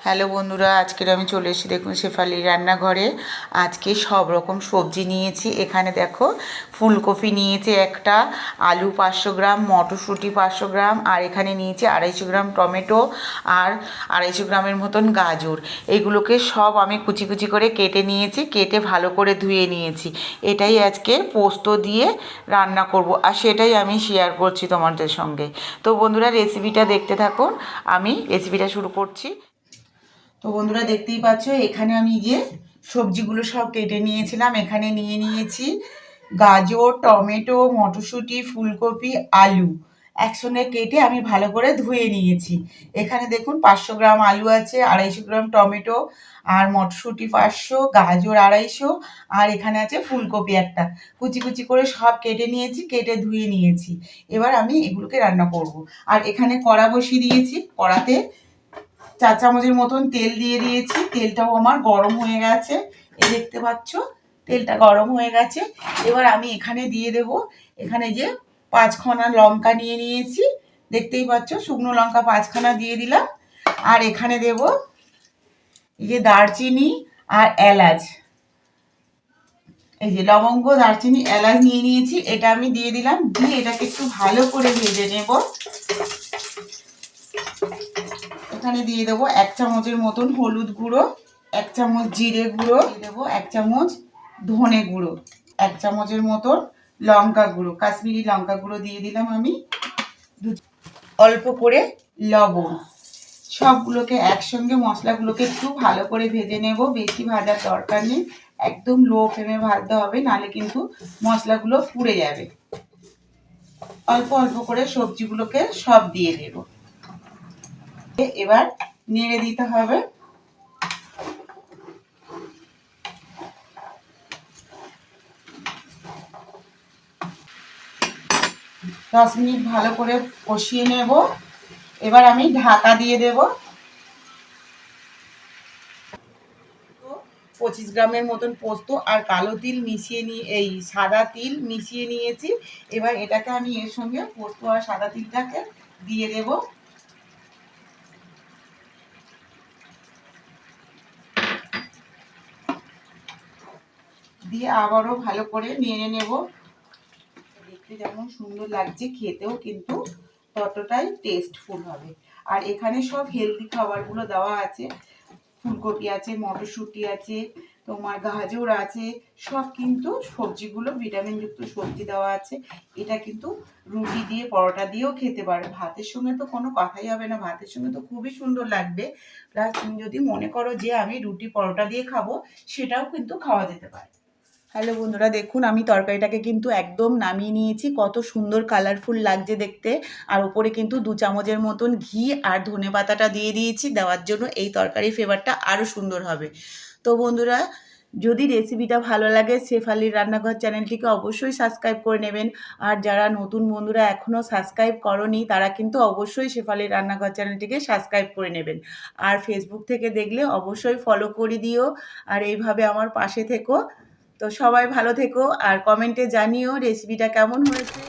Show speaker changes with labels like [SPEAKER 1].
[SPEAKER 1] Hello বন্ধুরা, আজকের আমি চলে এসেছি দেখুন শেফালির রান্নাঘরে। আজকে সব রকম সবজি নিয়েছি। এখানে দেখো ফুলকপি নিয়েছি একটা, আলু 500 গ্রাম, মটরশুঁটি 500 গ্রাম, আর এখানে নিয়েছি 250 গ্রাম টমেটো আর 250 গ্রামের মতন গাজর। এগুলোকে সব আমি কুচি কুচি করে কেটে নিয়েছি, কেটে ভালো করে ধুয়ে নিয়েছি। এটাই আজকে পোস্ত দিয়ে রান্না করব, আর সেটাই আমি শেয়ার করছি তোমাদের সঙ্গে। তো বন্ধুরা রেসিপিটা দেখতে থাকুন, আমি রেসিপিটা শুরু করছি। তো বন্ধুরা দেখতেই পাচ্ছ এখানে আমি সবজিগুলো সব কেটে নিয়েছিলাম। এখানে নিয়ে নিয়েছি গাজর, টমেটো, মটরশুঁটি, ফুলকপি, আলু একসঙ্গে কেটে আমি ভালো করে ধুয়ে নিয়েছি। এখানে দেখুন 500 গ্রাম আলু আছে, 250 গ্রাম টমেটো আর মটরশুঁটি 500, গাজর 250, আর এখানে আছে ফুলকপি একটা। কুচি কুচি করে সব কেটে নিয়েছি, কেটে ধুয়ে নিয়েছি। এবার আমি এগুলোকে রান্না করব। আর এখানে কড়া বসিয়ে দিয়েছি, কড়াতে 4 চামচের মতন তেল দিয়ে দিয়েছি। তেলটাও আমার গরম হয়ে গেছে, এই দেখতে পাচ্ছ তেলটা গরম হয়ে গেছে। এবার আমি এখানে দিয়ে দেব, এখানে 5খানা লঙ্কা নিয়ে নিয়েছি, দেখতেই পাচ্ছ শুকনো লঙ্কা 5খানা দিয়ে দিলাম। আর এখানে দেব দারচিনি আর এলাচ, এই লবঙ্গ, দারচিনি, এলাচ নিয়ে নিয়েছি, এটা আমি দিয়ে দিলাম। দিয়ে এটাকে একটু ভালো করে ভেজে নেব। এখানে দিয়ে দেবো 1 চামচের মতন হলুদ গুঁড়ো, 1 চামচ জিরে গুঁড়ো দিয়ে দেবো, 1 চামচ ধনে গুঁড়ো, 1 চামচের মতন লঙ্কা গুঁড়ো, কাশ্মীরি লঙ্কা গুঁড়ো দিয়ে দিলাম আমি, অল্প করে লবণ। সবগুলোকে একসঙ্গে মশলাগুলোকে একটু ভালো করে ভেজে নেব। বেশি ভাজার দরকার নেই, একদম লো ফ্লেমে ভাজতে হবে, নাহলে কিন্তু মশলাগুলো পুড়ে যাবে। অল্প অল্প করে সবজিগুলোকে সব দিয়ে দেব। এবার নেড়ে দিতে হবে। 10 মিনিট ভালো করে কষিয়ে নেব। এবার আমি ঢাকা দিয়ে দেব। 25 গ্রামের মতন পোস্ত আর কালো তিল মিশিয়ে নিয়ে, এই সাদা তিল মিশিয়ে নিয়েছি। এবার এটাকে আমি এর সঙ্গে পোস্ত আর সাদা তিলটাকে দিয়ে দেব। দিয়ে আবারও ভালো করে নেড়ে নেব। দেখতে যেমন সুন্দর লাগছে, খেতেও কিন্তু ততটাই টেস্টফুল হবে। আর এখানে সব হেলদি খাবারগুলো দেওয়া আছে, ফুলকপি আছে, মটরশুঁটি আছে, তোমার গাজর আছে, সব কিন্তু সবজিগুলো ভিটামিনযুক্ত সবজি দেওয়া আছে। এটা কিন্তু রুটি দিয়ে, পরোটা দিয়েও খেতে পারো। ভাতের সঙ্গে তো কোনো কথাই হবে না, ভাতের সঙ্গে তো খুবই সুন্দর লাগবে। প্লাস তুমি যদি মনে করো যে আমি রুটি পরোটা দিয়ে খাবো, সেটাও কিন্তু খাওয়া যেতে পারে। হ্যালো বন্ধুরা, দেখুন আমি তরকারিটাকে কিন্তু একদম নামিয়ে নিয়েছি। কত সুন্দর কালারফুল লাগছে দেখতে। আর ওপরে কিন্তু 2 চামচের মতন ঘি আর ধনেপাতাটা দিয়ে দিয়েছি, দেওয়ার জন্য এই তরকারির ফ্লেভারটা আরও সুন্দর হবে। তো বন্ধুরা, যদি রেসিপিটা ভালো লাগে শেফালির রান্নাঘর চ্যানেলটিকে অবশ্যই সাবস্ক্রাইব করে নেবেন। আর যারা নতুন বন্ধুরা এখনও সাবস্ক্রাইব করনি, তারা কিন্তু অবশ্যই শেফালির রান্নাঘর চ্যানেলটিকে সাবস্ক্রাইব করে নেবেন। আর ফেসবুক থেকে দেখলে অবশ্যই ফলো করে দিও, আর এইভাবে আমার পাশে থেকো। তো সবাই ভালো থেকো, আর কমেন্টে জানিও রেসিপিটা কেমন হয়েছে।